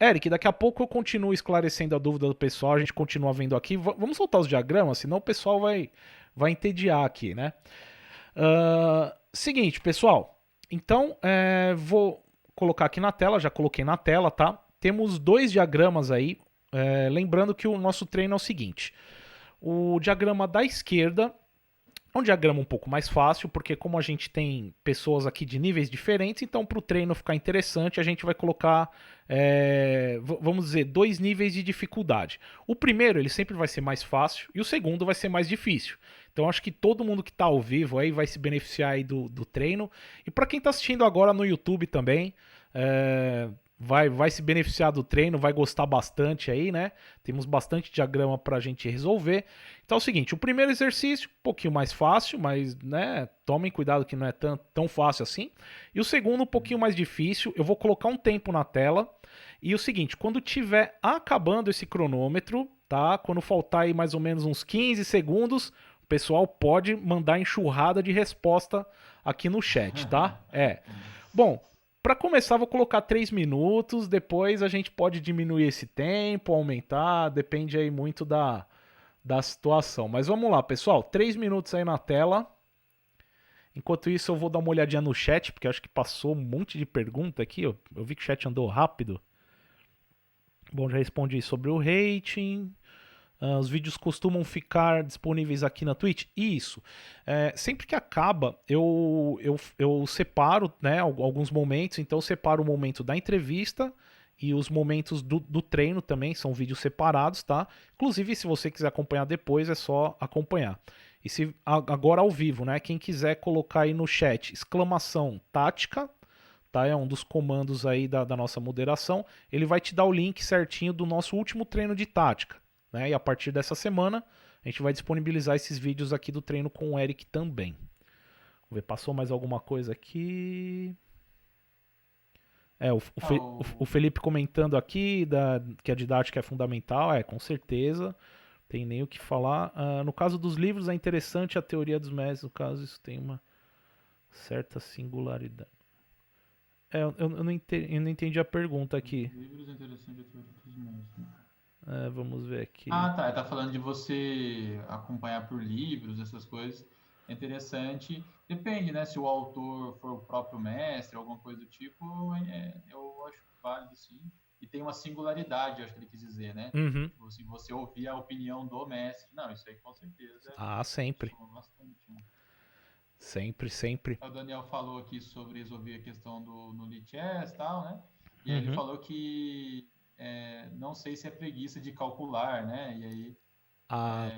Eric, daqui a pouco eu continuo esclarecendo a dúvida do pessoal, a gente continua vendo aqui. Vamos soltar os diagramas, senão o pessoal vai entediar aqui, né? Seguinte, pessoal. Então, vou colocar aqui na tela, já coloquei na tela, tá? Temos dois diagramas aí. Lembrando que o nosso treino é o seguinte: o diagrama da esquerda é um diagrama um pouco mais fácil, porque como a gente tem pessoas aqui de níveis diferentes, então para o treino ficar interessante, a gente vai colocar, vamos dizer, dois níveis de dificuldade. O primeiro ele sempre vai ser mais fácil e o segundo vai ser mais difícil. Então acho que todo mundo que está ao vivo aí vai se beneficiar aí do treino. E para quem está assistindo agora no YouTube também, vai se beneficiar do treino, vai gostar bastante aí, né? Temos bastante diagrama para a gente resolver. Então é o seguinte, o primeiro exercício, um pouquinho mais fácil, mas, né, tomem cuidado que não é tão fácil assim. E o segundo, um pouquinho mais difícil, eu vou colocar um tempo na tela. E o seguinte, quando tiver acabando esse cronômetro, tá? Quando faltar aí mais ou menos uns 15 segundos, o pessoal pode mandar enxurrada de resposta aqui no chat, tá? Bom, para começar, vou colocar 3 minutos, depois a gente pode diminuir esse tempo, aumentar, depende aí muito da situação. Mas vamos lá, pessoal, 3 minutos aí na tela. Enquanto isso, eu vou dar uma olhadinha no chat, porque acho que passou um monte de pergunta aqui. Eu vi que o chat andou rápido. Bom, já respondi sobre o rating. Os vídeos costumam ficar disponíveis aqui na Twitch? Isso. Sempre que acaba, eu separo, né, alguns momentos. Então, eu separo o momento da entrevista e os momentos do treino também. São vídeos separados, tá? Inclusive, se você quiser acompanhar depois, é só acompanhar. E se agora ao vivo, né? Quem quiser colocar aí no chat exclamação tática, tá? É um dos comandos aí da nossa moderação. Ele vai te dar o link certinho do nosso último treino de tática. Né? E a partir dessa semana, a gente vai disponibilizar esses vídeos aqui do treino com o Eric também. Vamos ver, passou mais alguma coisa aqui? O Felipe comentando aqui que a didática é fundamental, com certeza. Tem nem o que falar. No caso dos livros, é interessante a teoria dos mestres. No caso, isso tem uma certa singularidade. Eu não entendi a pergunta aqui. Livros interessantes a teoria dos mestres. Vamos ver aqui. Ah, tá. Ele tá falando de você acompanhar por livros, essas coisas. É interessante. Depende, né? Se o autor for o próprio mestre, alguma coisa do tipo, eu acho válido, sim. E tem uma singularidade, acho que ele quis dizer, né? Uhum. Tipo, se você ouvir a opinião do mestre. Não, isso aí com certeza Sempre. soma bastante, né? Sempre, sempre. O Daniel falou aqui sobre resolver a questão no Lichess e tal, né? E aí ele Uhum. falou que não sei se é preguiça de calcular, né? E aí Ah,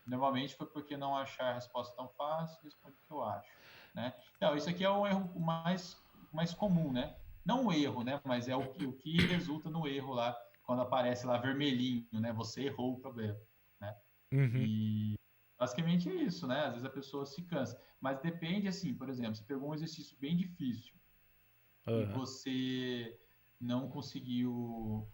normalmente foi porque não achar a resposta tão fácil, responde o que eu acho, né? Então, isso aqui é o erro mais comum, né? Não um erro, né? Mas é o que resulta no erro lá, quando aparece lá vermelhinho, né? Você errou o problema, né? uhum. E basicamente é isso, né? Às vezes a pessoa se cansa. Mas depende, assim, por exemplo, você pegou um exercício bem difícil e Uhum. você não conseguiu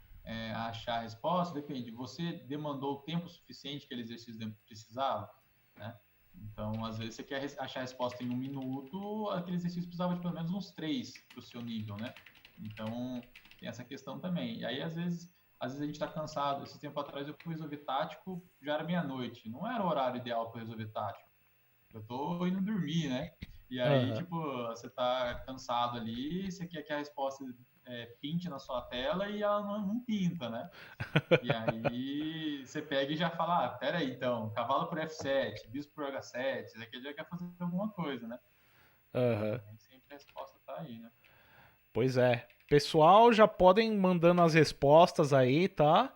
achar a resposta, depende. Você demandou o tempo suficiente que aquele exercício precisava, né? Então, às vezes, você quer achar a resposta em 1 minuto, aquele exercício precisava de pelo menos uns 3 para o seu nível, né? Então, tem essa questão também. E aí, às vezes a gente está cansado. Esse tempo atrás eu fui resolver tático, já era meia-noite. Não era o horário ideal para resolver tático. Eu tô indo dormir, né? E aí, Uhum. tipo, você tá cansado ali, você quer que a resposta pinte na sua tela e ela não pinta, né? E aí você pega e já fala, pera aí então, cavalo por F7, bispo por H7, isso aqui já quer fazer alguma coisa, né? Uhum. E nem sempre a resposta tá aí, né? Pois é. Pessoal, já podem mandando as respostas aí, tá?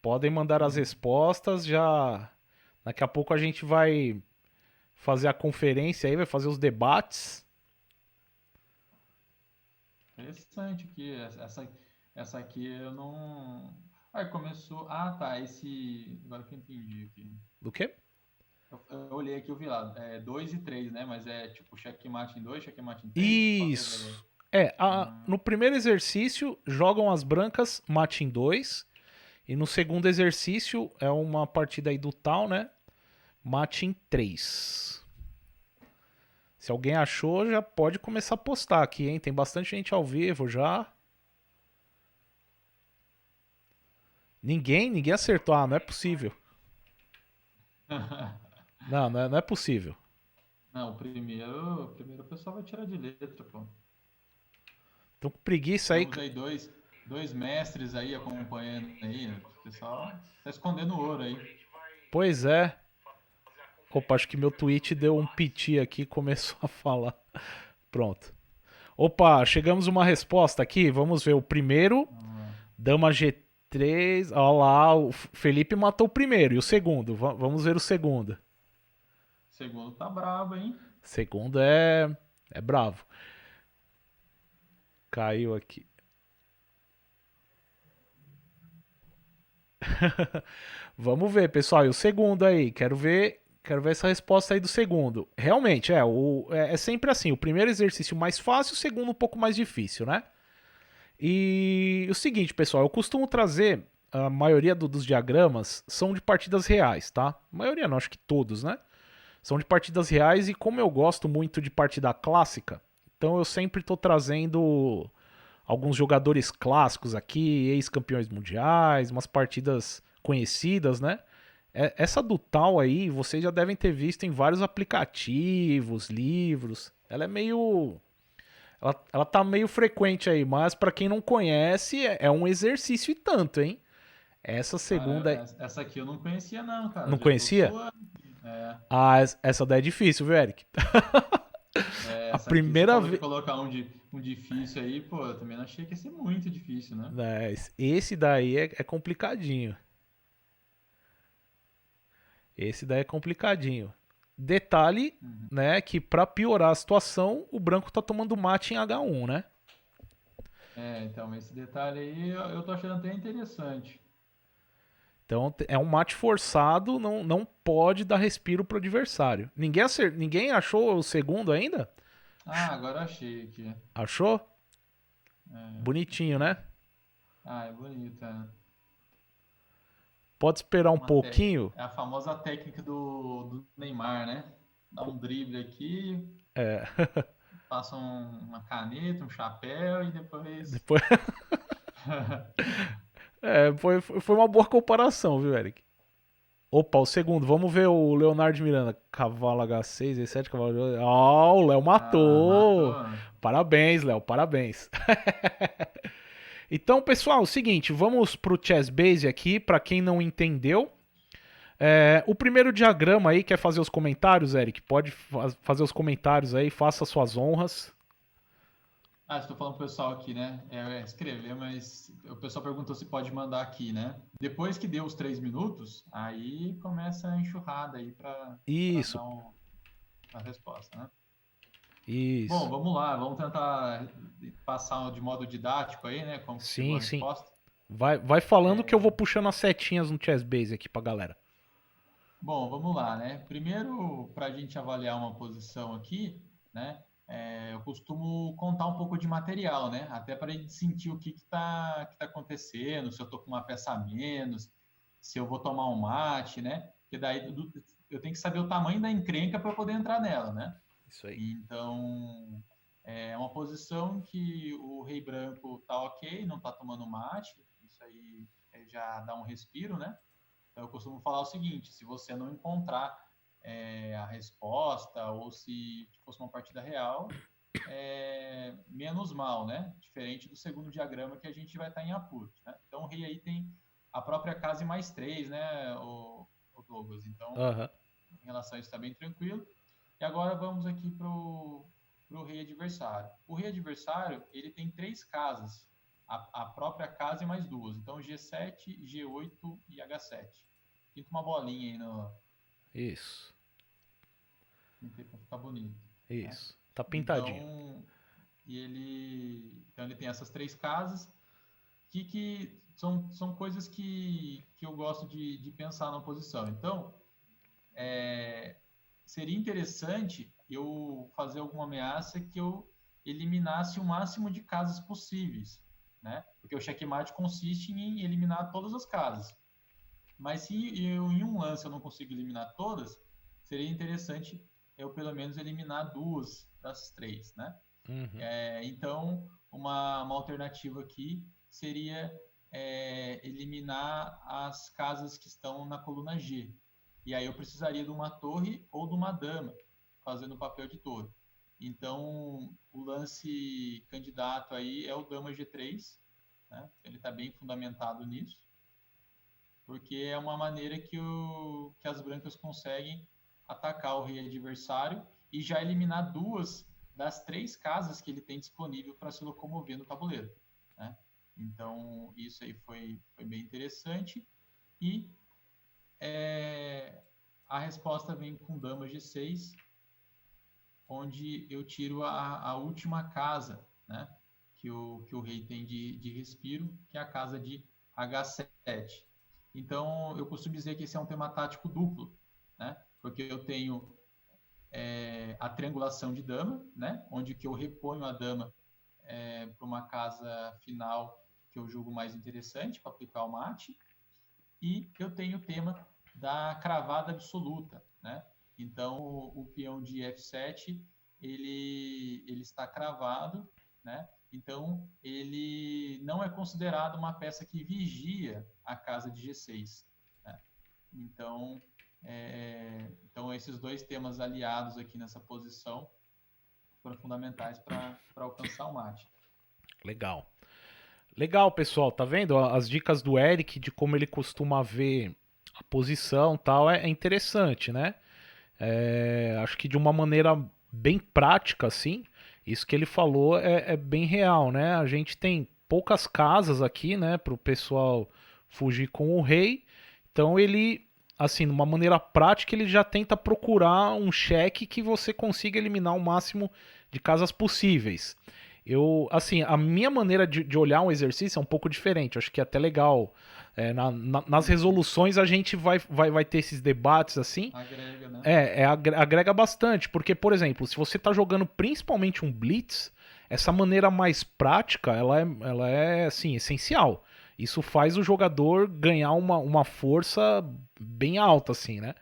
Podem mandar as Uhum. respostas, já. Daqui a pouco a gente vai fazer a conferência aí, vai fazer os debates. Interessante aqui, essa aqui eu não... Aí começou... Ah, tá, Agora que eu entendi aqui. Do quê? Eu olhei aqui, eu vi lá, 2 e 3, né? Mas é tipo checkmate em 2, checkmate em 3? Qual que é a ideia? Isso. Ah, No primeiro exercício, jogam as brancas, mate em 2. E no segundo exercício, é uma partida aí do tal, né? Mate em 3. Se alguém achou, já pode começar a postar aqui, hein? Tem bastante gente ao vivo já. Ninguém acertou. Ah, não é possível. Não, não é possível. Não, o primeiro o pessoal vai tirar de letra, pô. Tô com preguiça aí. Temos aí dois mestres aí acompanhando aí. O pessoal tá escondendo ouro aí. Pois é. Opa, acho que meu tweet deu um piti aqui e começou a falar. Pronto. Opa, chegamos a uma resposta aqui. Vamos ver o primeiro. Vamos lá. Dama G3. Olha lá, o Felipe matou o primeiro. E o segundo? Vamos ver o segundo. O segundo tá brabo, hein? Segundo é bravo. Caiu aqui. Vamos ver, pessoal. E o segundo aí? Quero ver essa resposta aí do segundo. Realmente, é sempre assim. O primeiro exercício mais fácil, o segundo um pouco mais difícil, né? E o seguinte, pessoal, eu costumo trazer a maioria dos diagramas são de partidas reais, tá? A maioria não, acho que todos, né? São de partidas reais e como eu gosto muito de partida clássica, então eu sempre estou trazendo alguns jogadores clássicos aqui, ex-campeões mundiais, umas partidas conhecidas, né? Essa do Tal aí, vocês já devem ter visto em vários aplicativos, livros. Ela é meio. Ela tá meio frequente aí, mas para quem não conhece, é um exercício e tanto, hein? Essa segunda. Cara, essa aqui eu não conhecia não, cara. Não Já tô conhecia? suando aqui. Ah, essa daí é difícil, viu, Eric? A Essa aqui você primeira falou de vez. colocar um difícil aí, pô, eu também não achei que ia ser muito difícil, né? Esse daí é complicadinho. Esse daí é complicadinho. Detalhe, Uhum. né, que pra piorar a situação, o branco tá tomando mate em H1, né? Então, esse detalhe aí eu tô achando até interessante. Então é um mate forçado, não pode dar respiro pro adversário. Ninguém achou o segundo ainda? Ah, agora achei aqui. Achou? Bonitinho, Aqui. né? Ah, é bonita. Pode esperar um Uma te... pouquinho. É a famosa técnica do Neymar, né? Dá um drible aqui, É, passa uma caneta, um chapéu e depois. depois, foi uma boa comparação, viu, Eric? Opa, o segundo. Vamos ver o Leonardo Miranda. Cavalo H6, E7, cavalo. Ó, o Léo Ah, matou! matou. Parabéns, Léo, parabéns. Então, pessoal, é o seguinte, vamos pro Chess Base aqui, para quem não entendeu. O primeiro diagrama aí, quer fazer os comentários, Eric? Pode fazer os comentários aí, faça suas honras. Ah, estou falando pro pessoal aqui, né? Escrever, mas o pessoal perguntou se pode mandar aqui, né? Depois que deu os 3 minutos, aí começa a enxurrada aí para Isso, dar a resposta, né? Bom, isso. vamos lá, vamos tentar passar de modo didático aí, né? Como que chegou Sim, a sim. resposta. Vai falando que eu vou puxando as setinhas no Chess Base aqui pra galera. Bom, vamos lá, né? Primeiro, para a gente avaliar uma posição aqui, né? Eu costumo contar um pouco de material, né? Até para a gente sentir o que tá acontecendo, se eu estou com uma peça a menos, se eu vou tomar um mate, né? Porque daí eu tenho que saber o tamanho da encrenca para poder entrar nela, né? Isso aí. Então, é uma posição que o rei branco tá ok, não tá tomando mate, isso aí já dá um respiro, né? Então, eu costumo falar o seguinte: se você não encontrar a resposta, ou se fosse uma partida real, menos mal, né? Diferente do segundo diagrama que a gente vai estar em apuros, né? Então, o rei aí tem a própria casa e mais três, né, o Douglas? Então, Aham. em relação a isso, está bem tranquilo. E agora vamos aqui para o rei adversário. O rei adversário ele tem três casas, a própria casa e mais duas. Então G7, G8 e H7. Pinta uma bolinha aí no. Isso. Pintei para ficar bonito. Né? Isso. Tá pintadinho. Então ele tem essas três casas que são coisas que eu gosto de pensar na posição. Então, seria interessante eu fazer alguma ameaça que eu eliminasse o máximo de casas possíveis, né? Porque o checkmate consiste em eliminar todas as casas. Mas se eu, em um lance eu não consigo eliminar todas, seria interessante eu pelo menos eliminar duas das três, né? Uhum. Então, uma alternativa aqui seria eliminar as casas que estão na coluna G. E aí eu precisaria de uma torre ou de uma dama, fazendo o papel de torre. Então, o lance candidato aí é o dama G3, né? Ele está bem fundamentado nisso, porque é uma maneira que as brancas conseguem atacar o rei adversário e já eliminar 2 das 3 casas que ele tem disponível para se locomover no tabuleiro, né? Então, isso aí foi bem interessante. E a resposta vem com dama G6, onde eu tiro a última casa, né, que o rei tem de respiro, que é a casa de H7. Então, eu costumo dizer que esse é um tema tático duplo, né, porque eu tenho a triangulação de dama, né, onde que eu reponho a dama para uma casa final que eu julgo mais interessante para aplicar o mate, e eu tenho o tema da cravada absoluta, né? Então, o peão de F7, ele está cravado, né? Então, ele não é considerado uma peça que vigia a casa de G6, né? Então, esses 2 temas aliados aqui nessa posição foram fundamentais para alcançar o mate. Legal. Legal, pessoal, tá vendo? As dicas do Eric de como ele costuma ver a posição e tal é interessante, né? Acho que de uma maneira bem prática, assim, isso que ele falou é bem real, né? A gente tem poucas casas aqui, né, pro pessoal fugir com o rei, então ele, assim, de uma maneira prática, ele já tenta procurar um cheque que você consiga eliminar o máximo de casas possíveis. Assim, a minha maneira de olhar um exercício é um pouco diferente. Eu acho que é até legal. Nas resoluções a gente vai ter esses debates assim. Agrega, né? Agrega bastante. Porque, por exemplo, se você está jogando principalmente um Blitz, essa maneira mais prática, ela é assim, essencial. Isso faz o jogador ganhar uma força bem alta, assim, né?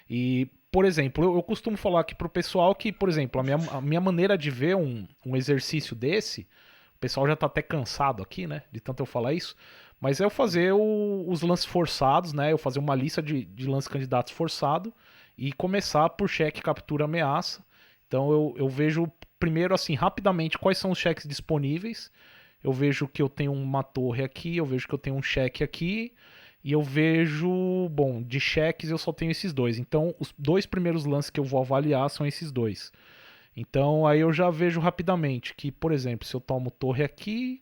E, por exemplo, eu costumo falar aqui pro pessoal que, por exemplo, a minha maneira de ver um exercício desse, o pessoal já tá até cansado aqui, né, de tanto eu falar isso, mas é eu fazer os lances forçados, né, eu fazer uma lista de lances candidatos forçado e começar por cheque, captura, ameaça. Então eu vejo primeiro, assim, rapidamente quais são os cheques disponíveis, eu vejo que eu tenho uma torre aqui, eu vejo que eu tenho um cheque aqui, e eu vejo, bom, de cheques eu só tenho esses 2. Então, os 2 primeiros lances que eu vou avaliar são esses 2. Então, aí eu já vejo rapidamente que, por exemplo, se eu tomo torre aqui,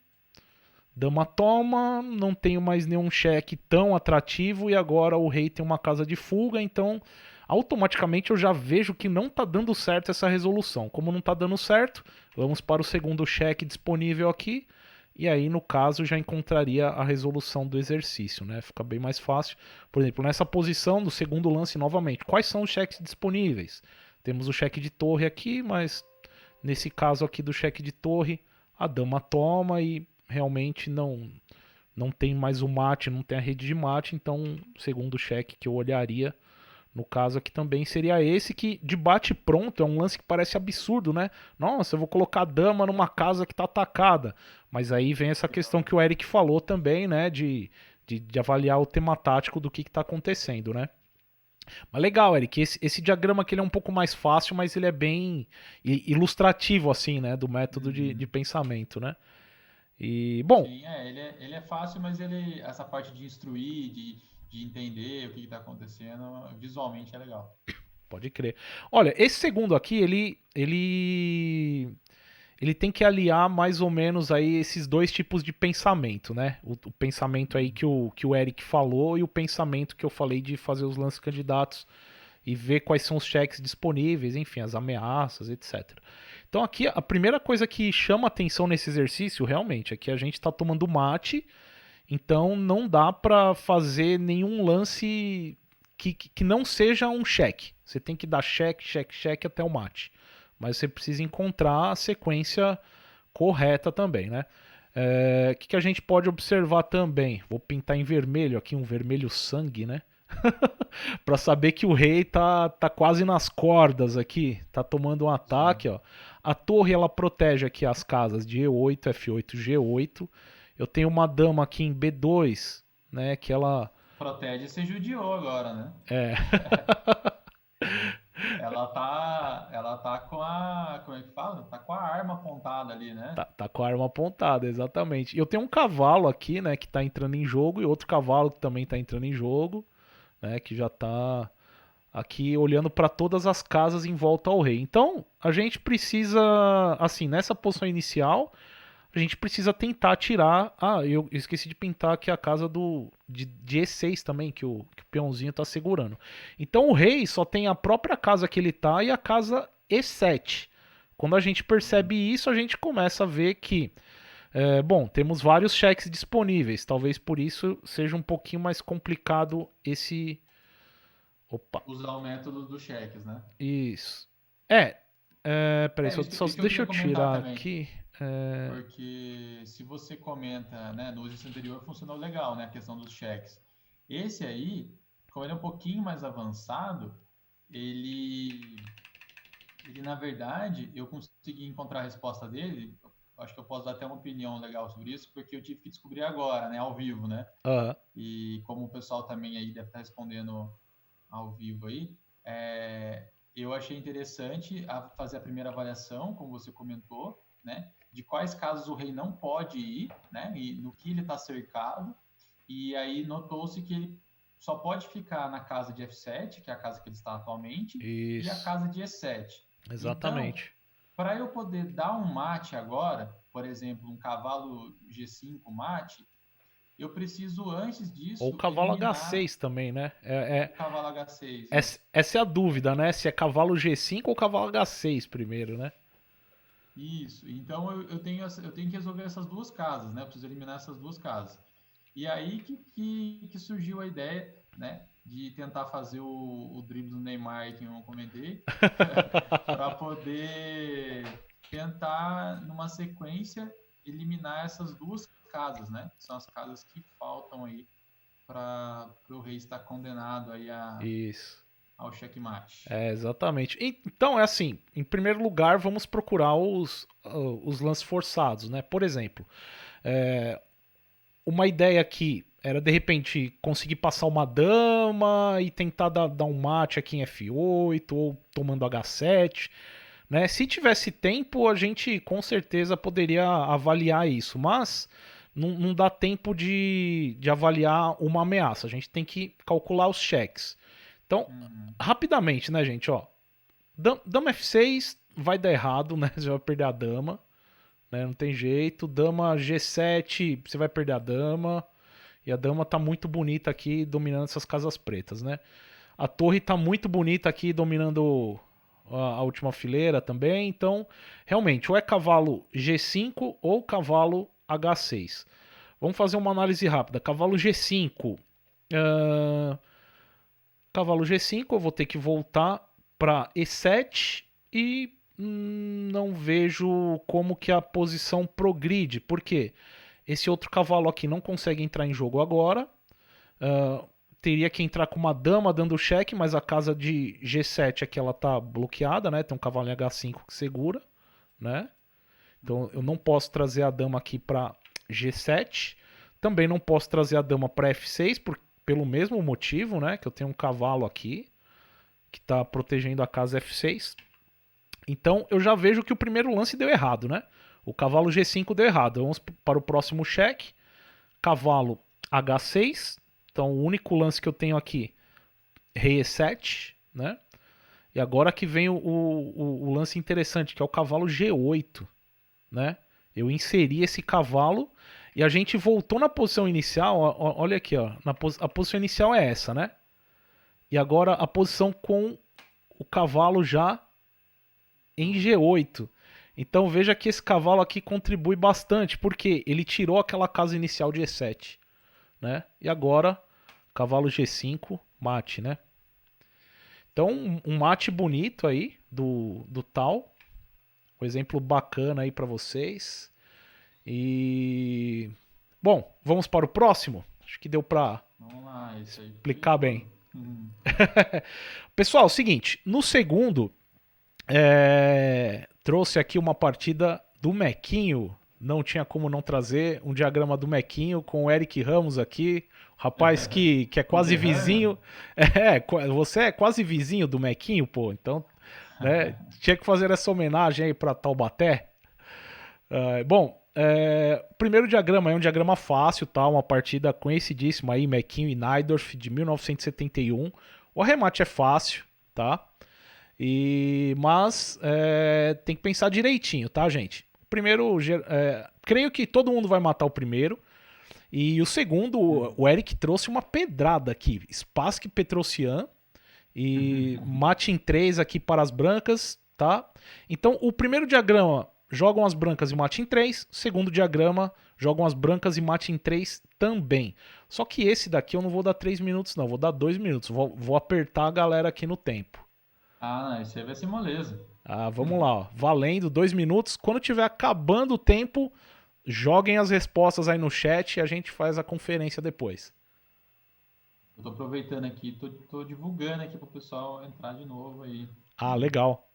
dama toma, não tenho mais nenhum cheque tão atrativo e agora o rei tem uma casa de fuga, então automaticamente eu já vejo que não está dando certo essa resolução. Como não está dando certo, vamos para o segundo cheque disponível aqui. E aí, no caso, já encontraria a resolução do exercício, né? Fica bem mais fácil. Por exemplo, nessa posição do segundo lance, novamente, quais são os cheques disponíveis? Temos o cheque de torre aqui, mas nesse caso aqui do cheque de torre, a dama toma e realmente não tem mais o mate, não tem a rede de mate, então o segundo cheque que eu olharia no caso aqui também seria esse, que de bate pronto é um lance que parece absurdo, né? Nossa, eu vou colocar a dama numa casa que tá atacada. Mas aí vem essa questão que o Eric falou também, né? De avaliar o tema tático do que tá acontecendo, né? Mas legal, Eric, esse diagrama aqui ele é um pouco mais fácil, mas ele é bem ilustrativo, assim, né? Do método de pensamento, né? E, bom... Sim, ele é fácil, mas essa parte de instruir, de entender o que está acontecendo, visualmente é legal. Pode crer. Olha, esse segundo aqui, ele tem que aliar mais ou menos aí esses 2 tipos de pensamento, né? O pensamento aí que o Eric falou e o pensamento que eu falei de fazer os lances candidatos e ver quais são os cheques disponíveis, enfim, as ameaças, etc. Então aqui a primeira coisa que chama atenção nesse exercício realmente é que a gente está tomando mate. Então não dá para fazer nenhum lance que não seja um cheque. Você tem que dar cheque, cheque, cheque até o mate. Mas você precisa encontrar a sequência correta também, né? O que a gente pode observar também? Vou pintar em vermelho aqui, um vermelho sangue, né? Para saber que o rei tá quase nas cordas aqui, tá tomando um ataque, ó. A torre ela protege aqui as casas de E8, F8, G8. Eu tenho uma dama aqui em B2, né? Que ela Protege, você judiou agora, né? é, Ela tá com a, como é que fala? Tá com a arma apontada ali, né? tá com a arma apontada, exatamente. E eu tenho um cavalo aqui, né? Que tá entrando em jogo e outro cavalo que também tá entrando em jogo, né? Que já tá aqui olhando para todas as casas em volta ao rei. Então, a gente precisa, assim, nessa posição inicial, a gente precisa tentar tirar. Ah, eu esqueci de pintar aqui a casa de E6 também, que o peãozinho tá segurando. Então, o rei só tem a própria casa que ele tá e a casa E7. Quando a gente percebe isso, a gente começa a ver que, bom, temos vários cheques disponíveis. Talvez por isso seja um pouquinho mais complicado esse. Opa, Usar o método dos cheques, né? isso. Peraí, É, isso, só isso que eu deixa queria eu comentar tirar também. aqui. Porque se você comenta, né, no exercício anterior funcionou legal, né, a questão dos cheques. Esse aí, como ele é um pouquinho mais avançado, ele, ele na verdade, eu consegui encontrar a resposta dele. Acho que eu posso dar até uma opinião legal sobre isso, porque eu tive que descobrir agora, né, ao vivo, né? Aham. E como o pessoal também aí deve estar respondendo ao vivo aí, eu achei interessante fazer a primeira avaliação, como você comentou, né, de quais casos o rei não pode ir, né, e no que ele está cercado, e aí notou-se que ele só pode ficar na casa de F7, que é a casa que ele está atualmente, e a Isso. casa de E7. Então, Exatamente. para eu poder dar um mate agora, por exemplo, um cavalo G5 mate, eu preciso, antes Ou o disso, cavalo eliminar H6 também, né? o cavalo H6, isso. Essa é a dúvida, né? Se é cavalo G5 ou cavalo H6 primeiro, né? Isso. Então eu tenho que resolver essas duas casas, né? Eu preciso eliminar essas duas casas. E aí que surgiu a ideia, né? De tentar fazer o drible do Neymar que eu comentei, para poder tentar, numa sequência, eliminar essas duas casas, né? Que são as casas que faltam aí para o rei estar condenado aí Isso. ao checkmate. Exatamente. Então, é assim, em primeiro lugar, vamos procurar os lances forçados, né? Por exemplo, uma ideia aqui era de repente conseguir passar uma dama e tentar dar um mate aqui em F8 ou tomando H7, né? Se tivesse tempo, a gente com certeza poderia avaliar isso, mas não dá tempo de avaliar uma ameaça. A gente tem que calcular os cheques. Então, Uhum. rapidamente, né, gente? Ó, dama F6 vai dar errado, né? Você vai perder a dama, né? Não tem jeito. Dama G7, você vai perder a dama. E a dama tá muito bonita aqui, dominando essas casas pretas, né? A torre tá muito bonita aqui, dominando a última fileira também. Então, realmente, ou é cavalo G5 ou cavalo H6. Vamos fazer uma análise rápida. Cavalo G5. Uh, Cavalo G5, eu vou ter que voltar para E7 e não vejo como que a posição progride. Por quê? Esse outro cavalo aqui não consegue entrar em jogo agora. Teria que entrar com uma dama dando cheque, mas a casa de G7 aqui ela tá bloqueada, né? Tem um cavalo em H5 que segura, né? Então eu não posso trazer a dama aqui para G7. Também não posso trazer a dama para F6 pelo mesmo motivo, né? Que eu tenho um cavalo aqui que está protegendo a casa F6. Então eu já vejo que o primeiro lance deu errado, né? O cavalo G5 deu errado. Vamos para o próximo cheque. Cavalo H6. Então o único lance que eu tenho aqui, rei E7, né? E agora que vem o lance interessante, que é o cavalo G8, né? Eu inseri esse cavalo e a gente voltou na posição inicial. Olha aqui, ó. A posição inicial é essa, né? E agora a posição com o cavalo já em G8. Então veja que esse cavalo aqui contribui bastante, porque ele tirou aquela casa inicial de E7, né? E agora cavalo G5, mate, né? Então um mate bonito aí do tal, um exemplo bacana aí para vocês. E bom, vamos para o próximo. Acho que deu para Vamos lá, isso aí foi explicar bem. ouro. Uhum. Pessoal, seguinte, no segundo trouxe aqui uma partida do Mequinho, não tinha como não trazer um diagrama do Mequinho com o Eric Ramos aqui, rapaz que é quase vizinho. Você é quase vizinho do Mequinho, pô, então, né, tinha que fazer essa homenagem aí pra Taubaté. Bom, o primeiro diagrama é um diagrama fácil, tá? Uma partida conhecidíssima aí, Mequinho e Najdorf, de 1971. O arremate é fácil, tá? Mas tem que pensar direitinho, tá, gente? O primeiro, creio que todo mundo vai matar o primeiro. E o segundo, o Eric trouxe uma pedrada aqui. Spassky Petrosian e mate em 3 aqui para as brancas, tá? Então, o primeiro diagrama jogam as brancas e mate em 3. O segundo diagrama jogam as brancas e mate em 3 também. Só que esse daqui eu não vou dar 3 minutos, não. Vou dar 2 minutos. Vou apertar a galera aqui no tempo. Ah, não, isso aí vai ser moleza. Vamos lá, ó. Valendo 2 minutos. Quando tiver acabando o tempo, joguem as respostas aí no chat e a gente faz a conferência depois. Eu tô aproveitando aqui, tô divulgando aqui pro pessoal entrar de novo aí. Legal.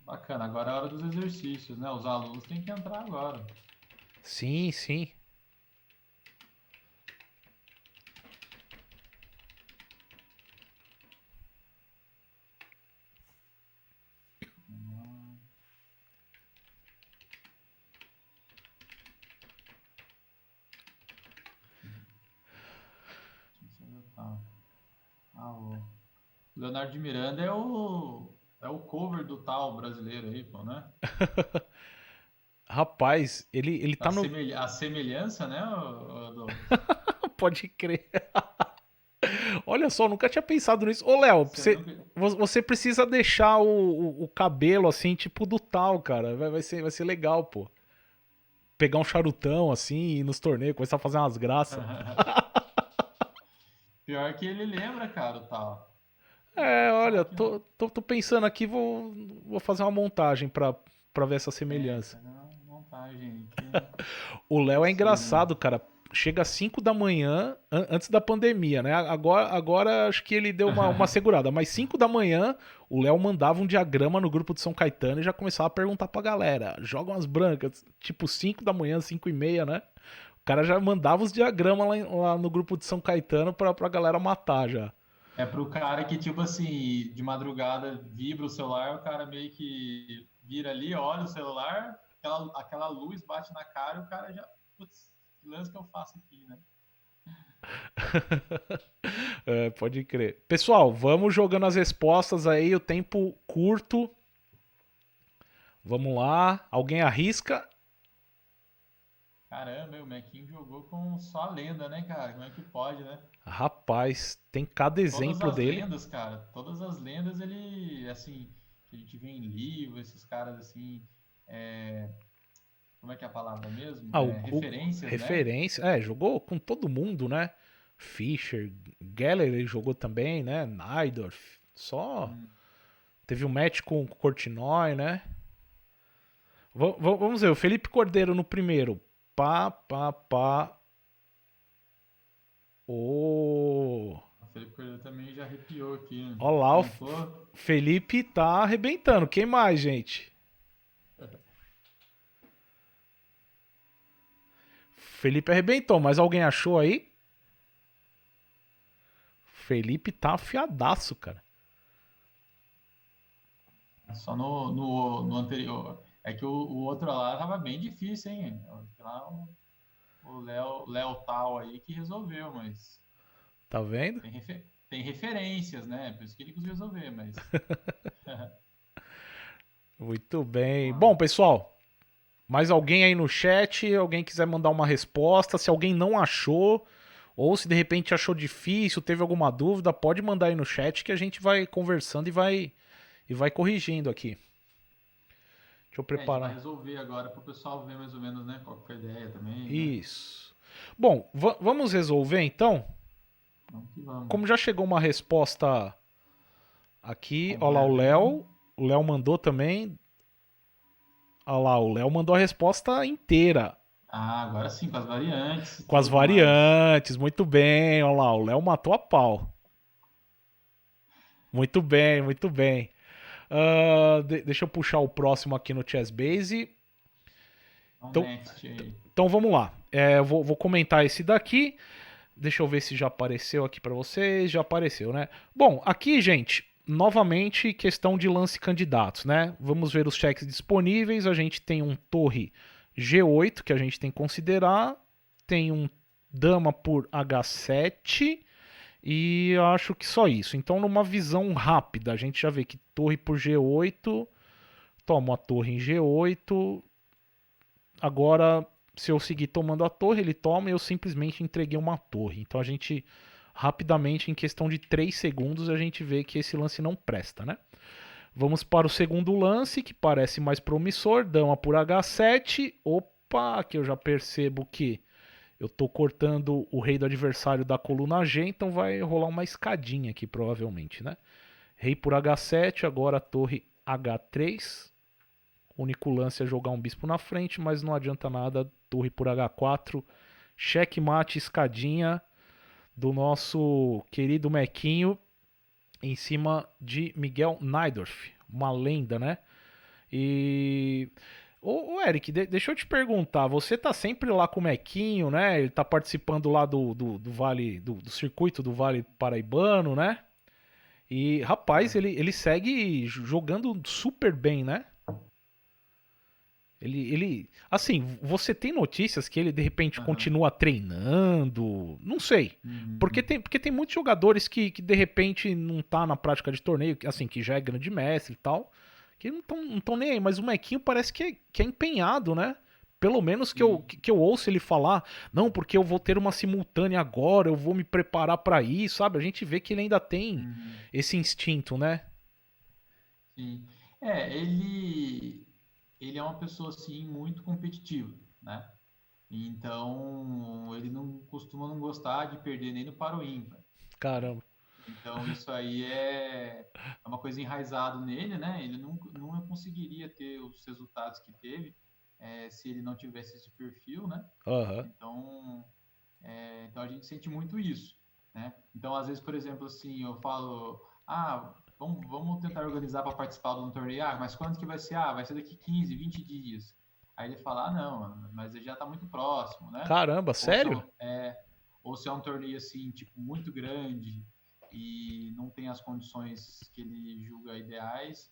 Bacana, agora é a hora dos exercícios, né? Os alunos têm que entrar agora. Sim, sim. O Leonardo de Miranda é o cover do tal brasileiro aí, pô, né? Rapaz, ele tá no... A semelhança, né, Adolfo? Pode crer. Olha só, nunca tinha pensado nisso. Ô, Léo, você precisa deixar o cabelo assim, tipo do tal, cara. Vai ser legal, pô. Pegar um charutão assim, ir nos torneios, começar a fazer umas graças. Pior que ele lembra, cara, o tal. Olha, tô pensando aqui, vou fazer uma montagem pra ver essa semelhança. Montagem. O Léo é engraçado, cara. Chega às 5 da manhã, antes da pandemia, né? Agora acho que ele deu uma segurada. Mas 5 da manhã, o Léo mandava um diagrama no grupo de São Caetano e já começava a perguntar pra galera. Jogam as brancas. Tipo 5 da manhã, 5 e meia, né? O cara já mandava os diagramas lá no grupo de São Caetano pra galera matar já. É pro cara que, tipo assim, de madrugada vibra o celular, o cara meio que vira ali, olha o celular, aquela luz bate na cara e o cara já... Putz, que lance que eu faço aqui, né? Pode crer. Pessoal, vamos jogando as respostas aí, o tempo curto. Vamos lá. Alguém arrisca? Caramba, o Mequinho jogou com só a lenda, né, cara? Como é que pode, né? Rapaz, tem cada exemplo dele. Todas as lendas, cara. Todas as lendas, ele, assim, que a gente vê em livro, esses caras, assim... Como é que é a palavra mesmo? Referências, né? Referência. Jogou com todo mundo, né? Fischer, Geller ele jogou também, né? Najdorf. Teve um match com o Korchnoi, né? Vamos ver, o Felipe Cordeiro no primeiro. O Felipe Cordeiro também já arrepiou aqui. Né? Olha lá, o Felipe tá arrebentando. Quem mais, gente? Felipe arrebentou, mas alguém achou aí? Felipe tá afiadaço, cara. Só no anterior. É que o outro lá tava bem difícil, hein? Lá o Léo Tal aí que resolveu, mas. Tá vendo? Tem referências, né? Por isso que ele conseguiu resolver, mas. Muito bem. Bom, pessoal, mais alguém aí no chat? Alguém quiser mandar uma resposta? Se alguém não achou, ou se de repente achou difícil, teve alguma dúvida, pode mandar aí no chat que a gente vai conversando e vai corrigindo aqui. Deixa eu preparar. A gente vai resolver agora para o pessoal ver mais ou menos, né? Qual que é a ideia também. Isso. Né? Bom, vamos resolver então? Vamos. Como já chegou uma resposta aqui, olha lá o Léo. O Léo mandou também. Olha lá, o Léo mandou a resposta inteira. Agora sim, com as variantes. Com as variantes, muito bem. Olha lá, o Léo matou a pau. Muito bem, muito bem. Deixa eu puxar o próximo aqui no Chessbase. Então, Então, next aí. então vamos lá. Eu vou comentar esse daqui. Deixa eu ver se já apareceu aqui para vocês. Já apareceu, né? Bom, aqui, gente, novamente questão de lance candidatos, né? Vamos ver os cheques disponíveis. A gente tem um torre G8 que a gente tem que considerar. Tem um dama por H7 e eu acho que só isso. Então, numa visão rápida, a gente já vê que torre por G8, toma a torre em G8. Agora, se eu seguir tomando a torre, ele toma e eu simplesmente entreguei uma torre. Então a gente, rapidamente, em questão de 3 segundos, a gente vê que esse lance não presta, né? Vamos para o segundo lance, que parece mais promissor. Dama por H7. Opa, aqui eu já percebo que eu tô cortando o rei do adversário da coluna G, então vai rolar uma escadinha aqui, provavelmente, né? Rei por H7, agora torre H3. O único lance é jogar um bispo na frente, mas não adianta nada. Torre por H4. Checkmate, escadinha do nosso querido Mequinho em cima de Miguel Najdorf. Uma lenda, né? E. Ô, Eric, deixa eu te perguntar. Você tá sempre lá com o Mequinho, né? Ele tá participando lá do Vale, do circuito do Vale Paraibano, né? E, rapaz, É. ele segue jogando super bem, né? Assim, você tem notícias que ele de repente Aham. continua treinando? Não sei. Uhum. Porque tem muitos jogadores que de repente não tá na prática de torneio, assim, que já é grande mestre e tal, que não tão nem aí. Mas o Mequinho parece que é empenhado, né? Pelo menos Sim. que eu ouço ele falar, não, porque eu vou ter uma simultânea agora, eu vou me preparar pra isso, sabe? A gente vê que ele ainda tem Uhum. esse instinto, né? Sim. Ele é uma pessoa assim muito competitiva, né? Então, ele não costuma não gostar de perder nem no para o ímpar, né? Caramba. Então, isso aí é uma coisa enraizada nele, né? Ele não conseguiria ter os resultados que teve se ele não tivesse esse perfil, né? Aham. Então, então a gente sente muito isso, né? Então, às vezes, por exemplo, assim, eu falo, vamos tentar organizar para participar de um torneio. Ah, mas quando que vai ser? Ah, vai ser daqui 15, 20 dias. Aí ele fala, não, mas ele já está muito próximo, né? Caramba, Ou se é, sério? ou se é um torneio assim, tipo, muito grande e não tem as condições que ele julga ideais,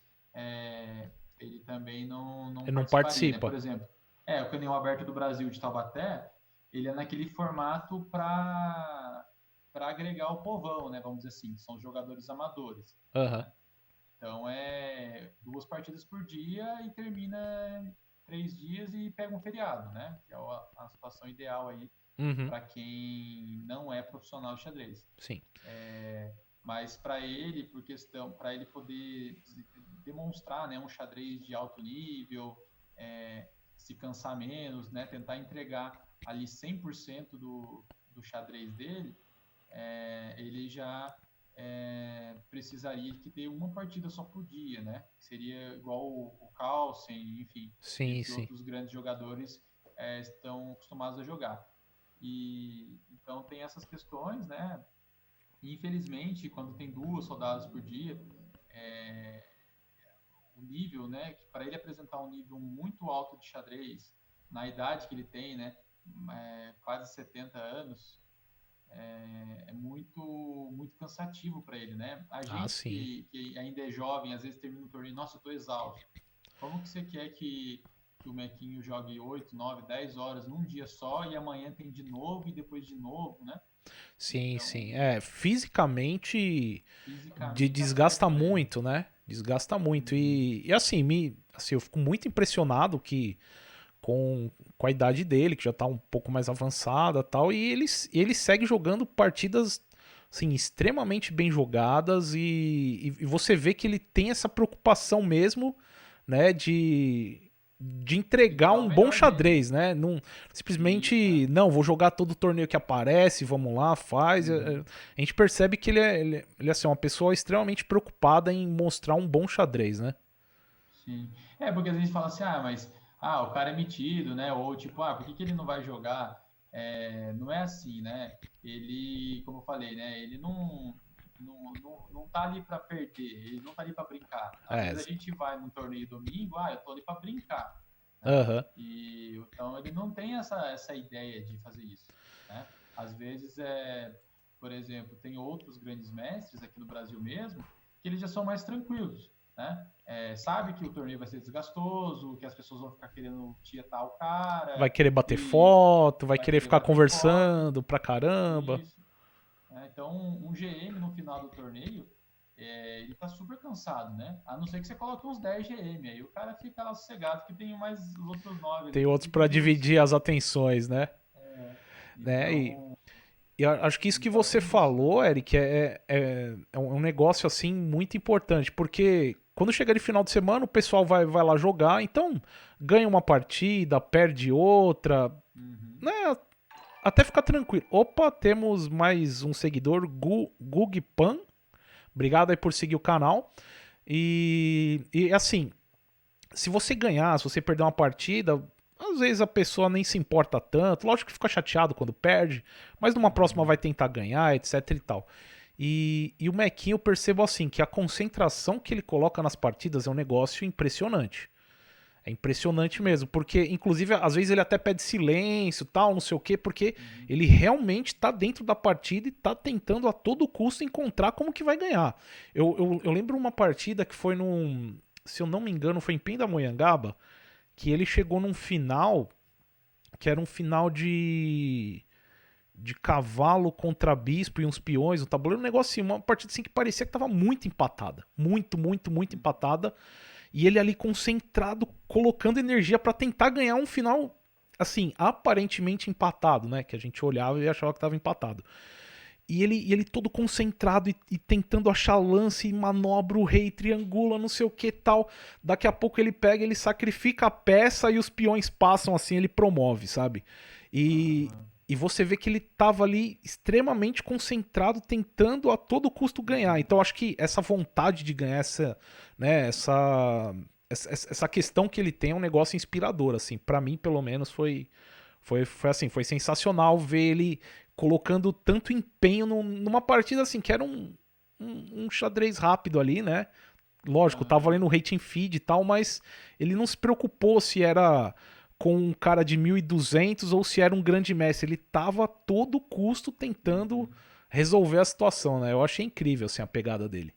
ele também não Ele não participaria, né? participa. Por exemplo, o Canhão Aberto do Brasil de Taubaté, ele é naquele formato para agregar o povão, né? Vamos dizer assim, são jogadores amadores, Aham. né? Então é 2 partidas por dia e termina 3 dias e pega um feriado, né? Que é a situação ideal aí Uhum. para quem não é profissional de xadrez. Sim. Mas para ele, para ele poder demonstrar, né, um xadrez de alto nível, se cansar menos, né, tentar entregar ali 100% do xadrez dele, ele já precisaria que ter uma partida só por dia, né? Seria igual o Carlsen, enfim, Sim, entre sim. outros grandes jogadores estão acostumados a jogar. E então tem essas questões, né? E, infelizmente, quando tem 2 rodadas por dia, é, o nível, né, que para ele apresentar um nível muito alto de xadrez, na idade que ele tem, né, quase 70 anos, é muito cansativo para ele, né? A Ah, gente sim. que ainda é jovem, às vezes termina um torneio, nossa, eu tô exausto. Como que você quer que o Mequinho jogue 8, 9, 10 horas num dia só e amanhã tem de novo e depois de novo, né? Sim, sim. Então, Fisicamente fisicamente afeta desgasta para ele. muito, né? Desgasta muito. Uhum. E assim, assim, eu fico muito impressionado que com a idade dele, que já tá um pouco mais avançada e tal, e ele segue jogando partidas assim, extremamente bem jogadas e você vê que ele tem essa preocupação mesmo, né, de De entregar dar o um bom melhor dele, né? xadrez, né? Não Sim, simplesmente, não, vou jogar todo o torneio que aparece, vamos lá, faz. Uhum. A gente percebe que ele é assim, uma pessoa extremamente preocupada em mostrar um bom xadrez, né? Sim. Porque às vezes fala assim, mas o cara é metido, né? Ou tipo, por que ele não vai jogar? Não é assim, né? Ele, como eu falei, né? Ele não. não tá ali para perder, ele não tá ali para brincar. Às É. vezes a gente vai num torneio domingo, eu tô ali para brincar, né? Aham. E então ele não tem essa ideia de fazer isso, né? Às vezes por exemplo, tem outros grandes mestres aqui no Brasil mesmo que eles já são mais tranquilos, né? Sabe que o torneio vai ser desgastoso, que as pessoas vão ficar querendo tietar o Vai cara querer bater e foto, vai vai querer querer ficar bater foto, conversando pra caramba. isso. Então, um GM no final do torneio, ele tá super cansado, né? A não ser que você coloque uns 10 GM, aí o cara fica lá sossegado, que tem mais os outros 9 ali Tem para outros pra dividir dividir as atenções, né? Né? Então, E eu acho que isso que então você tem isso, né? falou, Eric, é um negócio assim muito importante, porque quando chega de final de semana, o pessoal vai lá jogar, então ganha uma partida, perde outra, Uhum. né? Até ficar tranquilo. Opa, temos mais um seguidor, Gugpan. Obrigado aí por seguir o canal. E assim, se você ganhar, se você perder uma partida, às vezes a pessoa nem se importa tanto. Lógico que fica chateado quando perde, mas numa próxima vai Uhum. tentar ganhar, etc e tal. E o Mequinho eu percebo assim, que a concentração que ele coloca nas partidas é um negócio impressionante. É impressionante mesmo, porque inclusive às vezes ele até pede silêncio, tal, não sei o quê, porque Uhum. ele realmente tá dentro da partida e tá tentando a todo custo encontrar como que vai ganhar. Eu lembro uma partida que foi num, se eu não me engano, foi em Pindamonhangaba, que ele chegou num final que era um final de cavalo contra bispo e uns peões, um tabuleiro, um negócio assim, uma partida assim que parecia que tava muito empatada, muito Uhum. empatada. E ele ali concentrado, colocando energia pra tentar ganhar um final, assim, aparentemente empatado, né? Que a gente olhava e achava que tava empatado. E ele todo concentrado e tentando achar lance e manobra o rei, triangula, não sei o que tal. Daqui a pouco ele pega, ele sacrifica a peça e os peões passam assim, ele promove, sabe? E, Aham. e você vê que ele tava ali extremamente concentrado, tentando a todo custo ganhar. Uhum. Então acho que essa vontade de ganhar né, essa questão que ele tem é um negócio inspirador, assim. Para mim, pelo menos, foi assim, foi sensacional ver ele colocando tanto empenho numa partida assim, que era um xadrez rápido ali, né? Lógico, tava Aham. ali no rating feed e tal, mas ele não se preocupou se era com um cara de 1.200 ou se era um grande mestre. Ele tava a todo custo tentando Uhum. resolver a situação, né? Eu achei incrível assim, a pegada dele.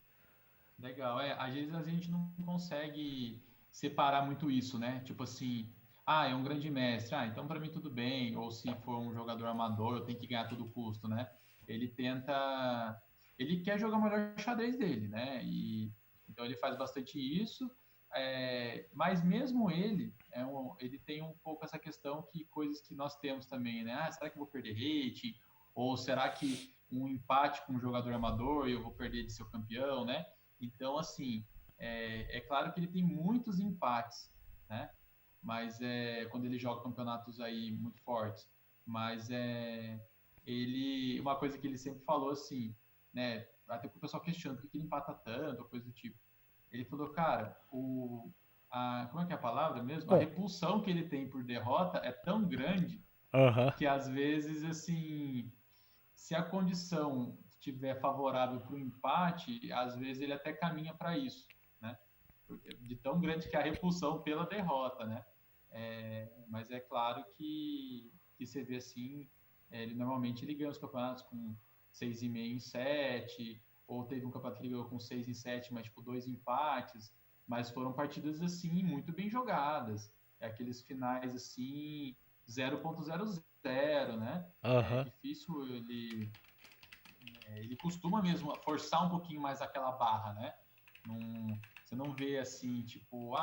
Legal. Às vezes a gente não consegue separar muito isso, né? Tipo assim, é um grande mestre, então para mim tudo bem. Ou se for um jogador amador, eu tenho que ganhar a todo custo, né? Ele tenta, ele quer jogar o melhor xadrez dele, né? E então ele faz bastante isso. Mas mesmo ele, ele tem um pouco essa questão que coisas que nós temos também, né? Será que eu vou perder rating? Ou será que um empate com um jogador amador e eu vou perder de ser o campeão, né? Então, assim, claro que ele tem muitos empates, né? Mas quando ele joga campeonatos aí muito fortes. Mas uma coisa que ele sempre falou assim, né? Até que o pessoal questionando por que ele empata tanto, ou coisa do tipo. Ele falou, cara, como é que é a palavra mesmo? A Bom, repulsão que ele tem por derrota é tão grande aham. que às vezes, assim, se a condição estiver favorável para o empate, às vezes ele até caminha para isso, né? De tão grande que é a repulsão pela derrota, né? Mas é claro que você vê assim, ele normalmente ele ganha os campeonatos com 6,5 em 7, ou teve um campeonato que ele ganhou com 6 em 7, mas tipo dois empates, mas foram partidas assim muito bem jogadas. Aqueles finais assim 0,00, né? É Aham. difícil ele costuma mesmo forçar um pouquinho mais aquela barra, né? Você não vê assim, tipo,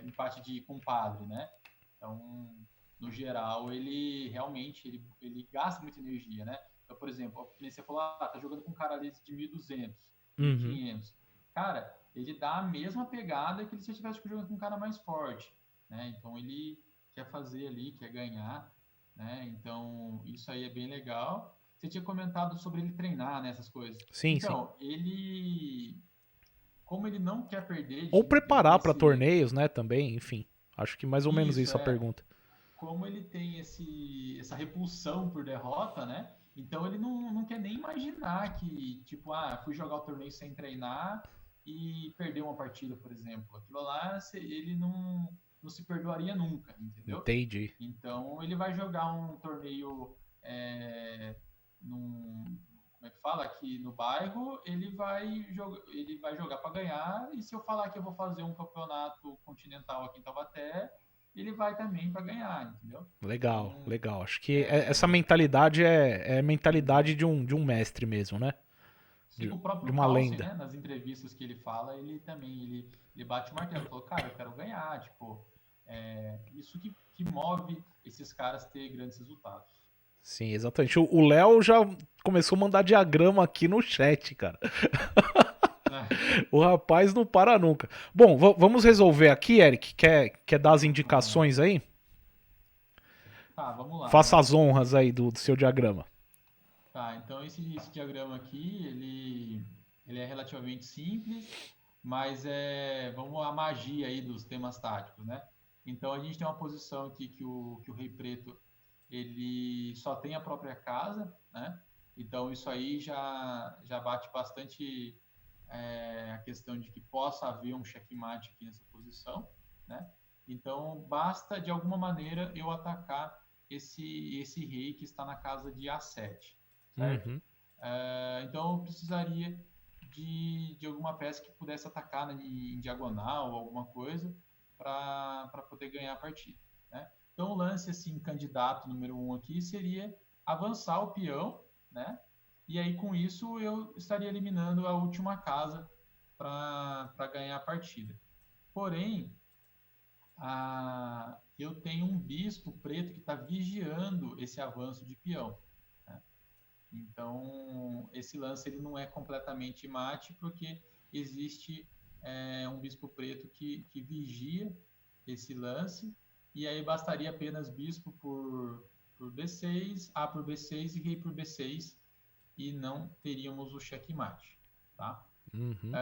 um empate de compadre, né? Então, no geral, ele realmente ele gasta muita energia, né? Então, por exemplo, que você falou, tá jogando com um cara ali de 1.200, Uhum. 1.500. Cara, ele dá a mesma pegada que se ele estivesse jogando com um cara mais forte, né? Então, ele quer fazer ali, quer ganhar, né? Então, isso aí é bem legal. Você tinha comentado sobre ele treinar, né, essas coisas. Sim, sim. Então, como ele não quer perder Ou de ter preparar pra esse, torneios, né, também, enfim. Acho que mais ou menos isso isso a pergunta. como ele tem essa repulsão por derrota, né? Então ele não quer nem imaginar que, tipo, fui jogar o torneio sem treinar e perder uma partida, por exemplo. Aquilo lá, ele não se perdoaria nunca, entendeu? Entendi. Então ele vai jogar um torneio como é que fala? Aqui no bairro, ele vai jogar para ganhar, e se eu falar que eu vou fazer um campeonato continental aqui em Taubaté, ele vai também para ganhar, entendeu? Legal, Então, legal. Acho que essa mentalidade é a mentalidade de um mestre mesmo, né? sim, o De próprio uma Carlsen, lenda. né, nas entrevistas que ele fala, ele bate o martelo, falou, cara, eu quero ganhar, tipo, isso que move esses caras a ter grandes resultados. Sim, exatamente. O Léo já começou a mandar diagrama aqui no chat, cara. O rapaz não para nunca. Bom, vamos resolver aqui, Eric. Quer dar as indicações aí? Tá, vamos lá, Faça né? as honras aí do seu diagrama. Tá, então esse diagrama aqui, ele é relativamente simples, mas vamos à magia aí dos temas táticos, né? Então a gente tem uma posição aqui que o Rei Preto ele só tem a própria casa, né? Então isso aí já bate bastante a questão de que possa haver um checkmate aqui nessa posição, né? Então basta de alguma maneira eu atacar esse rei que está na casa de A7, certo? Uhum. Então eu precisaria de alguma peça que pudesse atacar em diagonal ou alguma coisa para poder ganhar a partida, né? Então o lance assim, candidato número 1 aqui seria avançar o peão, né? E aí com isso eu estaria eliminando a última casa para ganhar a partida. Porém, eu tenho um bispo preto que está vigiando esse avanço de peão, né? Então, esse lance ele não é completamente mate, porque existe um bispo preto que vigia esse lance, e aí bastaria apenas bispo por B6, A por B6 e rei por B6, e não teríamos o checkmate, tá? Uhum.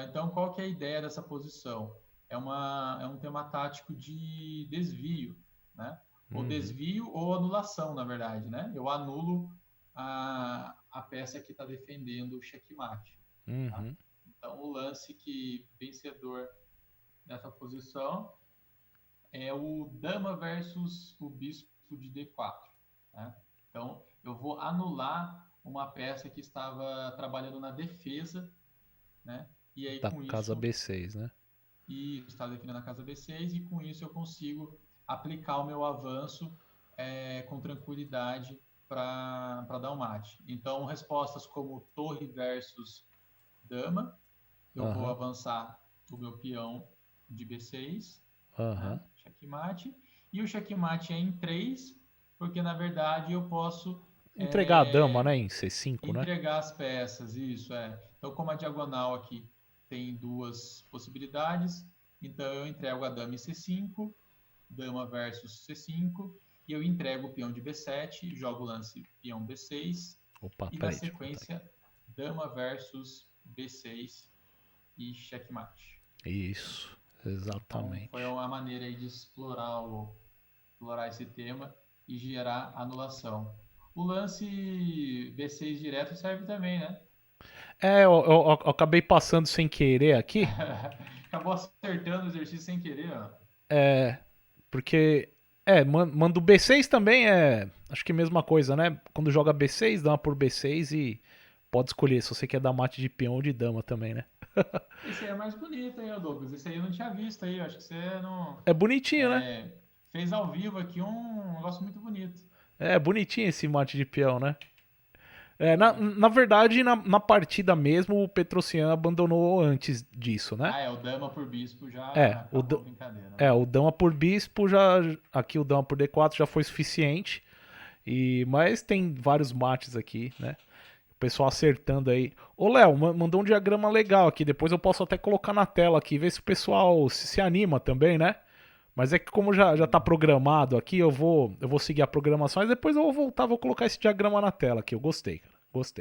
Então, qual que é a ideia dessa posição? É um tema tático de desvio, né? Ou Uhum. desvio ou anulação, na verdade, né? Eu anulo a peça que está defendendo o checkmate, tá? Uhum. Então, o lance que vencedor dessa posição é o dama versus o bispo de D4, né? Então, eu vou anular uma peça que estava trabalhando na defesa, né? E aí, Da com casa isso, B6, né? está definindo a casa B6, e com isso eu consigo aplicar o meu avanço com tranquilidade para dar um mate. Então, respostas como torre versus dama, eu vou Aham. avançar o meu peão de B6, Aham. né? Checkmate. E o checkmate é em 3, porque na verdade eu posso Entregar a dama, né? Em C5, né? entregar as peças, isso é. Então, como a diagonal aqui tem duas possibilidades, então eu entrego a dama em C5, dama versus C5, e eu entrego o peão de B7, jogo o lance peão B6, Opa, e na peraí, deixa eu botar aqui. sequência, dama versus B6 e checkmate. Isso, Então, foi exatamente. uma maneira aí de explorar esse tema e gerar anulação. O lance B6 direto serve também, né? Eu acabei passando sem querer aqui, Acabou acertando o exercício sem querer, ó. porque. Manda o B6 também acho que a mesma coisa, né? Quando joga B6, dama por B6 e pode escolher se você quer dar mate de peão ou de dama também, né? Esse aí é mais bonito aí, Douglas. Esse aí eu não tinha visto aí. Eu acho que você não. É bonitinho, né? Fez ao vivo aqui um negócio muito bonito. É bonitinho esse mate de peão, né? É. Na verdade, na partida mesmo, o Petrosian abandonou antes disso, né? O Dama por Bispo já É, acabou a brincadeira, né? o dama por bispo já. Aqui o dama por D4 já foi suficiente. Mas tem vários mates aqui, né? O pessoal acertando aí. Ô, Léo, mandou um diagrama legal aqui. Depois eu posso até colocar na tela aqui, ver se o pessoal se anima também, né? Mas é que como já tá programado aqui, eu vou seguir a programação, mas depois eu vou voltar, vou colocar esse diagrama na tela aqui. Eu gostei, cara. Gostei.